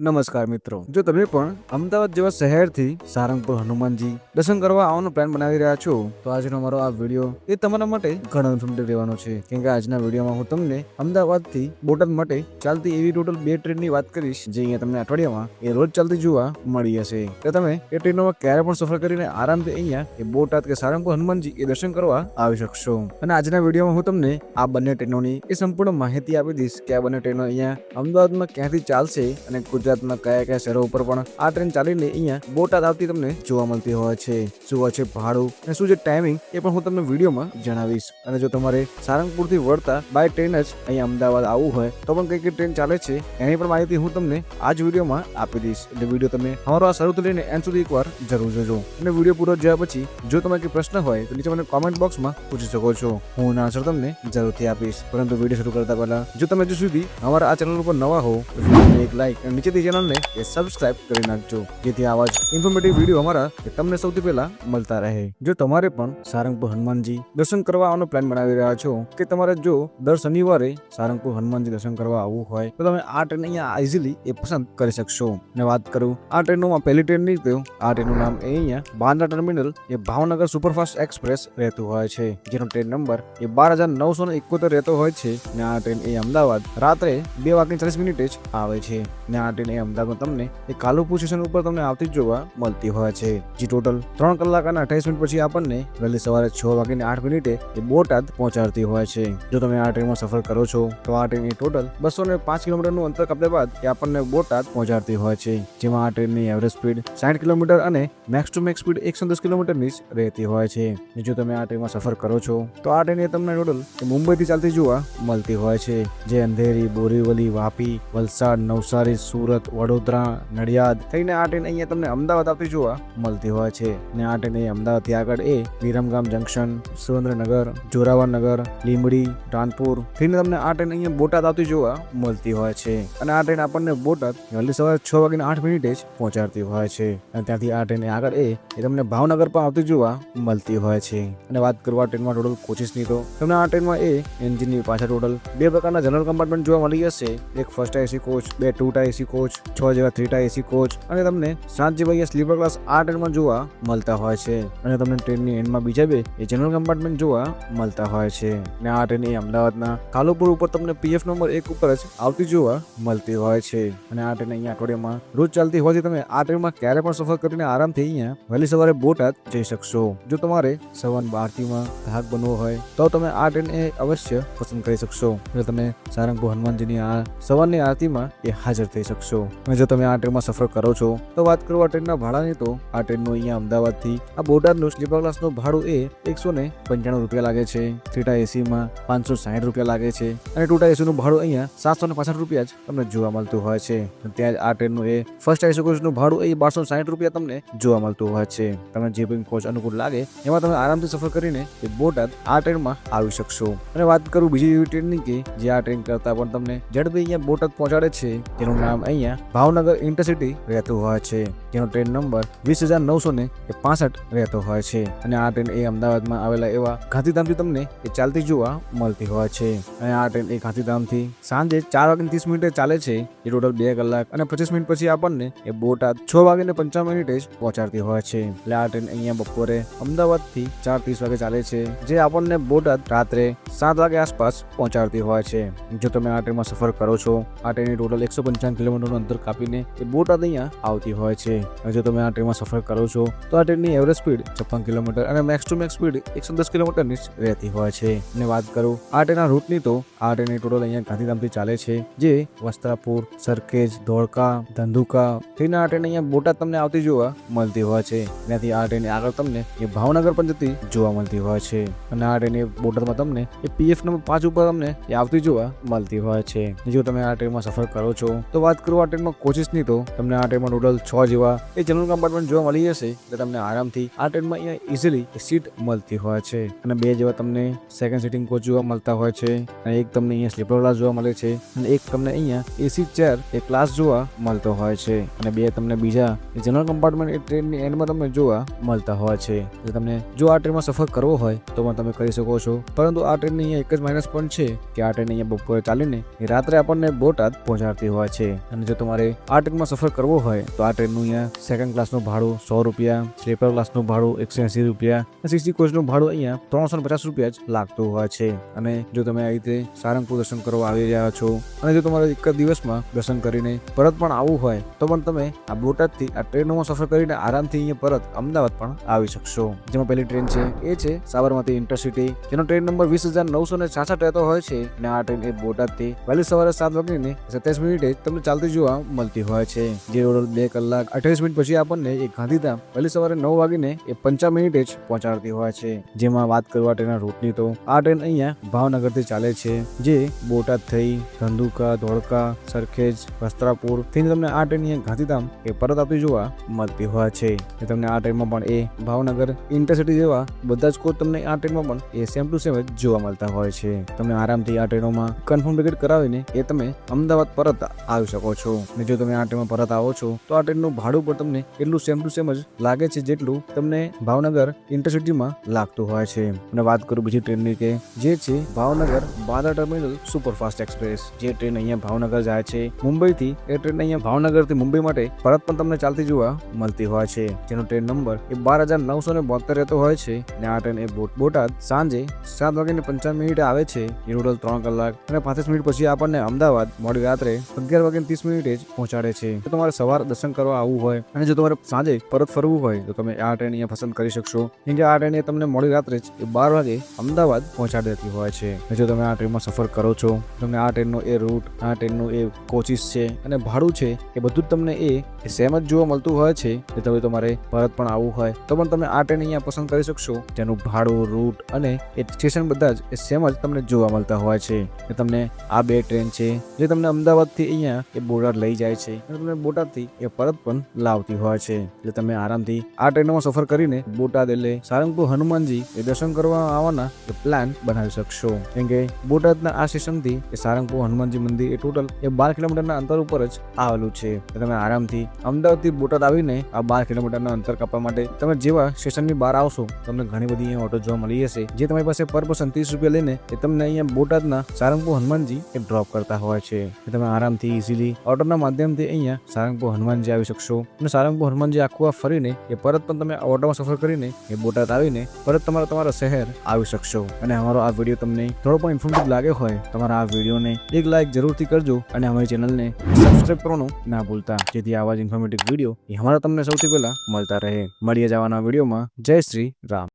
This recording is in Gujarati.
નમસ્કાર મિત્રો, જો તમે પણ અમદાવાદ જેવા શહેરથી સારંગપુર હનુમાનજી દર્શન કરવા આવવાનો પ્લાન બનાવી રહ્યા છો તો આજનો મારો આ વિડીયો એ તમારા માટે ઘણો ઇન્ફોર્મેટિવ રહેવાનો છે. કેમ કે આજના વિડીયોમાં હું તમને અમદાવાદથી બોટાદ માટે ચાલતી એવી ટોટલ 2 ટ્રેનની વાત કરીશ જે અહીંયા તમને અઠવાડિયામાં એ રોજ ચાલતી જોવા મળી જશે. તો તમે એ ટ્રેનોમાં ક્યારે પણ સફર કરીને આરામથી અહીંયા એ બોટાદ કે સારંગપુર હનુમાનજી એ દર્શન કરવા આવી શકશો. અને આજના વિડીયોમાં હું તમને આ બંને ટ્રેનોની એ સંપૂર્ણ માહિતી આપી દઈશ કે આ બંને ટ્રેનો અહીંયા અમદાવાદમાં ક્યાંથી ચાલશે અને ગુજરાતમાં કયા કયા શહેરો ઉપર પણ આ ટ્રેન ચાલીને અહીંયા બોટાદ આવતી તમને જોવા મળતી હોય છે. શું હોય છે ભાડું અને શું છે ટાઈમિંગ એ પણ હું તમને વિડીયોમાં જણાવીશ. અને જો તમારે સારંગપુરથી વળતા બાય ટ્રેન જ અહીંયા અમદાવાદ આવવું હોય તો પણ કઈ કઈ ટ્રેન ચાલે છે એની પણ માહિતી હું તમને આ જ વિડીયોમાં આપી દઈશ. એટલે વિડીયો તમે અમારો આ શરૂથી લઈને એન્ડ સુધી એકવાર જરૂર જોજો. અને વિડીયો પૂરો જોયા પછી જો તમારે કંઈ પ્રશ્ન હોય તો નીચે મને કોમેન્ટ બોક્સમાં પૂછી શકો છો. હું એના આન્સર તમને જરૂરથી આપીશ. પરંતુ વિડીયો શરૂ કરતા પહેલા જો તમે હજુ સુધી અમારા આ ચેનલ ઉપર નવા હો તો વિડીયોને એક લાઈક અને નીચેથી ચેનલને સબસ્ક્રાઇબ કરી નાખજો જેથી આવા જ ઇન્ફોર્મેટિવ વિડીયો અમારા તમને સૌથી પહેલા મળતા રહે. જો તમારે પણ સારંગપુર હનુમાનજી દર્શન કરવા આવવાનો પ્લાન બનાવી રહ્યા છો કે તમારે જો દર શનિવારે સારંગપુર હનુમાનજી દર્શન કરવા આવવું હોય તો તમે આ ટ્રેન અહીંયા ઇઝીલી એ પસંદ કરી શકશો. અને વાત કરું આ ટ્રેનોમાં પહેલી ટ્રેન ની તો આ ટ્રેનનું નામ એ અહીંયા બાંદ્રા ટર્મિનલ એ ભાવનગર સુપરફાસ્ટ એક્સપ્રેસ રહેતું હોય છે જેનો ટ્રેન નંબર એ 12,971 રહેતો હોય છે. અને આ ટ્રેન એ અમદાવાદ રાત્રે 2:40 જ આવે છે. ને આ ટ્રેન એ અમદાવાદમાં તમને એ કાલુપુર સ્ટેશન ઉપર તમને આવતી જોવા મળતી હોય છે. જે ટોટલ 3 કલાક અને 28 મિનિટ પછી આપણને વહેલી સવારે 6:08 એ બોટાદ પહોંચાડતી હોય છે. જો તમે આ ટ્રેનમાં સફર કરો છો તો આ ટ્રેન ટોટલ 205 કિલોમીટરનું અંતર કાપ્યા બાદ એ આપણને બોટાદ પહોંચાડતી હોય છે. જેમાં આ ટ્રેનની એવરેજ સ્પીડ 60 કિલોમીટર અને મેક્સ ટુ મેક્સ સ્પીડ 110 કિલોમીટરની જ રહેતી હોય છે. જો તમે આ ટ્રેનમાં સફર કરો છો તો આ ટ્રેન તમને ટોટલ મુંબઈથી ચાલતી જોવા મળતી હોય છે. જે અંધેરી, બોરીવલી, વાપી, વલસાડ, નવસારી, સુરત, વડોદરા, નડિયાદ થઈને આ ટ્રેન અહીંયા તમને અમદાવાદ આવતી જોવા મળતી હોય છે. અને આ ટ્રેન અમદાવાદથી આગળ એ વિરમગામ જંકશન, સુરેન્દ્રનગર, જોરાવરનગર, લીંબડી, રાણપુર થઈને તમને આ ટ્રેન અહીંયા બોટાદ આવતી જોવા મળતી હોય છે. અને આ ટ્રેન આપણને બોટાદ વહેલી સવારે 6:08 જ પહોંચાડતી હોય છે. અને ત્યાંથી આ ટ્રેન આગળ એ તમને ભાવનગર પણ આવતી જોવા મળતી હોય છે. અને વાત કરવા આ ટ્રેનમાં ટોટલ કોચિસની તો તમને આ ટ્રેનમાં એ એન્જિનની પાછળ ટોટલ 2 પ્રકારના જનરલ કમ્પાર્ટમેન્ટ જોવા મળી જશે. એક first AC coach, 2 two tier AC coach, 6 જેવા 3 ટાયર એસી કોચ અને તમને 7 જેવા સ્લીપર ક્લાસ આ ટ્રેનમાં જોવા મળતા હોય છે. અને તમને ટ્રેનની એન્ડમાં બીજા 2 એ જનરલ કમ્પાર્ટમેન્ટ જોવા મળતા હોય છે. અને આ ટ્રેન એ અમદાવાદના કાલુપુર ઉપર તમને પીએફ નંબર 1 ઉપર જ આવતી જોવા મળતી હોય છે. અને આ ટ્રેન અહીંયા અઠવાડિયામાં રોજ ચાલતી હોવાથી તમે આ ટ્રેનમાં ક્યારે પણ સફર કરીને આરામથી અહીંયા વહેલી સવારે બોટાદ જઈ શકશો. જો તમારે સવારની આરતીમાં ભાગ બનવો હોય તો તમે આ ટ્રેન એ અવશ્ય પસંદ કરી શકશો. જો તમે સારંગપુર હનુમાનજીની આ સવારની આરતીમાં એ હાજર થઈ શકશો. અને જો તમે આ ટ્રેનમાં સફર કરો છો તો વાત કરું આ ટ્રેનના ભાડાની તો આ ટ્રેનનું અહીંયા અમદાવાદથી આ બોટાદનું સ્લીપર ક્લાસનું ભાડું એ 195 રૂપિયા લાગે છે. 3 ટાયર એસીમાં 560 રૂપિયા લાગે છે. અને 2 ટાયર એસીનું ભાડું અહીંયા 765 રૂપિયા જ તમને જોવા મળતું હોય છે. ત્યાં જ આ ટ્રેનનું એ ફર્સ્ટ એસી કોચનું ભાડું એ 1260 રૂપિયા તમને જોવા મળતું હોય છે. તમને જે પણ કોચ અનુકૂળ લાગે એમાં તમે આરામથી સફર કરીને એ બોટાદ આ ટ્રેનમાં આવી શકશો. અને વાત કરું બીજી એવી ટ્રેનની કે જે આ ટ્રેન કરતા પણ તમને ઝડપી અહીંયા બોટાદ પહોંચાડે છે જેનું નામ અહીંયા ભાવનગર ઇન્ટરસિટી રહેતું હોય છે. જેનો ટ્રેન નંબર 20,965 રહેતો હોય છે. અને આ ટ્રેન એ અમદાવાદમાં આવેલા એવા ગાંધીધામથી તમને એ ચાલતી જોવા મળતી હોય છે. અને આ ટ્રેન એ ગાંધીધામથી સાંજે 4:30 ચાલે છે. એ ટોટલ 2 કલાક અને 25 મિનિટ પછી આપણને એ બોટાદ 6:55 જ પહોંચાડતી હોય છે. એટલે આ ટ્રેન અહીંયા બપોરે અમદાવાદથી 4:30 વાગે ચાલે છે જે આપણને બોટાદ રાત્રે 7 વાગે આસપાસ પહોંચાડતી હોય છે. જો તમે આ ટ્રેનમાં સફર કરો છો આ ટ્રેનની ટોટલ 155 કિલોમીટરનું અંતર કાપીને એ બોટાદ અહીંયા આવતી હોય છે. જો તમે આ ટ્રેનમાં સફર કરો છો તો આ ટ્રેનની એવરેજ સ્પીડ 56 કિલોમીટર અને મેક્સ ટુ મેક્સ સ્પીડ 110 કિલોમીટરની જ રહેતી હોય છે. અને વાત કરું આ ટ્રેનના રૂટની તો આ ટ્રેનની ટોટલ અહીંયા ગાંધીધામથી ચાલે છે જે વસ્ત્રાપુર, સરખેજ, ધોળકા, ધંધુકા થઈને આ ટ્રેન અહીંયા બોટાદ તમને આવતી જોવા મળતી હોય છે. ત્યાંથી આ ટ્રેન આગળ તમને એ ભાવનગર પણ જતી જોવા મળતી હોય છે. અને આ ટ્રેન બોટાદમાં તમને એ પીએફ નંબર 5 ઉપર તમને એ આવતી જોવા મળતી હોય છે. જો તમે આ ટ્રેનમાં સફર કરો છો તો વાત કરું આ ટ્રેનમાં કોચિસની તો તમને આ ટ્રેનમાં ટોટલ 6 જેવા એ જનરલ કમ્પાર્ટમેન્ટ જોવા મળી જશે. એટલે તમને આરામથી આ ટ્રેનમાં અહીંયા ઇઝીલી સીટ મળતી હોય છે. અને 2 જેવા તમને સેકન્ડ સીટિંગ કોચ જોવા મળતા હોય છે. અને એક તમને અહીંયા સ્લીપર ક્લાસ જોવા મળે છે. અને એક તમને અહીંયા એસી ચેર એ ક્લાસ જોવા મળતો હોય છે. અને 2 તમને બીજા જનરલ કમ્પાર્ટમેન્ટ એ ટ્રેનની એન્ડમાં તમને જોવા મળતા હોય છે. એટલે તમને જો આ ટ્રેનમાં સફર કરવો હોય તો પણ તમે કરી શકો છો. પરંતુ આ ટ્રેનની અહીંયા એક જ માઇનસ પોઈન્ટ છે કે આ ટ્રેન અહીંયા બપોરે ચાલીને રાત્રે આપણને બોટાદ પહોંચાડતી હોય છે. અને જો તમારે આ ટ્રેનમાં સફર કરવો હોય તો આ ટ્રેનનું અહીંયા સેકન્ડ ક્લાસનું ભાડું 100 રૂપિયા, સ્લીપર ક્લાસનું ભાડું 180 રૂપિયા, સીસી કોચનું ભાડું અહીંયા 350 રૂપિયા જ લાગતું હોય છે. અને જો તમે આ રીતે સારંગપુર દર્શન કરવા આવી રહ્યા છો અને જો તમારે એક જ દિવસમાં દર્શન કરીને પરત પણ આવવું હોય તો પણ તમે આ બોટાદથી આ ટ્રેનોમાં સફર કરીને આરામથી અહીંયા પરત અમદાવાદ પણ આવી શકશો. જેમાં પહેલી ટ્રેન છે એ છે સાબરમતી ઇન્ટરસિટી, જેનો ટ્રેન નંબર 20,966 રહેતો હોય છે. અને આ ટ્રેન એ બોટાદથી વહેલી સવારે 7:27 તમને ચાલતી જોવા મળતી હોય છે. જે રોડ 2 કલાક 28 મિનિટ પછી આપણને એ ગાંધીધામ વહેલી સવારે 9:55 જ પહોંચાડતી હોય છે. જેમાં વાત કરવા ટ્રેનના રૂટની તો આ ટ્રેન અહીંયા ભાવનગરથી ચાલે છે, જે બોટાદ થઈ ધંધુકા, ધોળકા, સરખેજ, વસ્ત્રાપુર થી તમને આ ટ્રેન અહીંયા ગાંધીધામ એ પરત આવતી જોવા મળતી હોય છે. તમને આ ટ્રેનમાં પણ એ ભાવનગર ઇન્ટરસિટી જેવા બધા જ કોચ તમને આ ટ્રેનમાં પણ એ સેમ ટુ સેમ જ જોવા મળતા હોય છે. તમે આરામથી આ ટ્રેનોમાં કન્ફર્મ ટિકિટ કરાવીને એ તમે અમદાવાદ પરત આવી શકો છો. અને જો તમે આ ટ્રેનમાં પરત આવો છો તો આ ટ્રેનનું ભાડું પણ તમને એટલું સેમ ટુ સેમ જ લાગે છે જેટલું તમને ભાવનગર ઇન્ટરસિટીમાં લાગતું હોય છે. અને વાત કરું બીજી ટ્રેનની કે જે છે Bhavnagar Bandra terminal superfast express, જે ટ્રેન અહીંયા ભાવનગર જાય છે મુંબઈથી. એ ટ્રેન અહીંયા ભાવનગરથી મુંબઈ માટે પરત પણ તમને ચાલતી જોવા મળતી હોય છે, જેનો ટ્રેન નંબર એ 12,972 રહેતો હોય છે. અને આ ટ્રેન એ બોટાદ સાંજે 7:55 આવે છે. એ ટોટલ 3 કલાક અને 35 મિનિટ પછી આપણને અમદાવાદ મોડી રાત્રે 11:30 જ પહોંચાડે છે. જો તમારે સવાર દર્શન કરવા આવવું હોય અને જો તમારે સાંજે પરત ફરવું હોય તો તમે આ ટ્રેન અહીંયા પસંદ કરી શકશો, કેમ કે આ ટ્રેન તમને મોડી રાત્રે જ 12 વાગે અમદાવાદ પહોંચાડી દેતી હોય છે. જો તમે આ ટ્રેનમાં સફર કરો છો, તમને આ ટ્રેનનો એ રૂટ, આ ટ્રેનનું એ કોચિસ છે અને ભાડું છે એ બધું જ તમને એ સેમ જ જોવા મળતું હોય છે. જો તમે તમારે પરત પણ આવવું હોય તો પણ તમે આ ટ્રેન અહીંયા પસંદ કરી શકશો, જેનું ભાડું, રૂટ અને એ સ્ટેશન બધા જ એ સેમ જ તમને જોવા મળતા હોય છે. તમને આ 2 ટ્રેન છે જે તમને અમદાવાદથી અહીંયા એ બોટાદ લઈ જાય છે અને તમને બોટાદથી એ પરત પણ લાવતી હોય છે. એટલે તમે આરામથી આ ટ્રેનોમાં સફર કરીને બોટાદ એટલે સારંગપુર હનુમાનજી એ દર્શન કરવા આવવાના પ્લાન બનાવી શકશો. કેમ કે બોટાદના આ સ્ટેશનથી એ સારંગપુર હનુમાનજી મંદિર એ ટોટલ એ 12 કિલોમીટરના અંતર ઉપર જ આવેલું છે. તમે આરામથી અમદાવાદથી બોટાદ આવીને આ 12 કિલોમીટરના અંતર કાપવા માટે તમે જેવા સ્ટેશનની બહાર આવશો તમને ઘણી બધી અહીંયા ઓટો જોવા મળી જશે, જે તમારી પાસે પર પર્સન 30 રૂપિયા લઈને એ તમને અહીંયા બોટાદના સારંગપુર હનુમાનજી એ ડ્રોપ કરતા હોય છે. તમે આરામથી ઇઝીલી ઓટોના માધ્યમથી અહીંયા સારંગપુર હનુમાનજી આવી શકશો અને સારંગપુર હનુમાનજી આખું ફરીને એ પરત પણ તમે ઓટોમાં સફર કરીને એ બોટાદ આવીને પરત તમારા શહેર આવી શકશો. અને અમારો આ વિડીયો તમને થોડો પણ ઇન્ફોર્મેટિવ લાગ્યો હોય તમારા આ વિડીયોને એક લાઇક જરૂરથી કરજો અને અમારી ચેનલને સબસ્ક્રાઇબ કરવાનું ના ભૂલતા, જેથી આવા જ ઇન્ફોર્મેટિવ વિડીયો એ અમારા તમને સૌથી પહેલા મળતા રહે. મળીએ જવાના વિડીયોમાં. જય શ્રી રામ.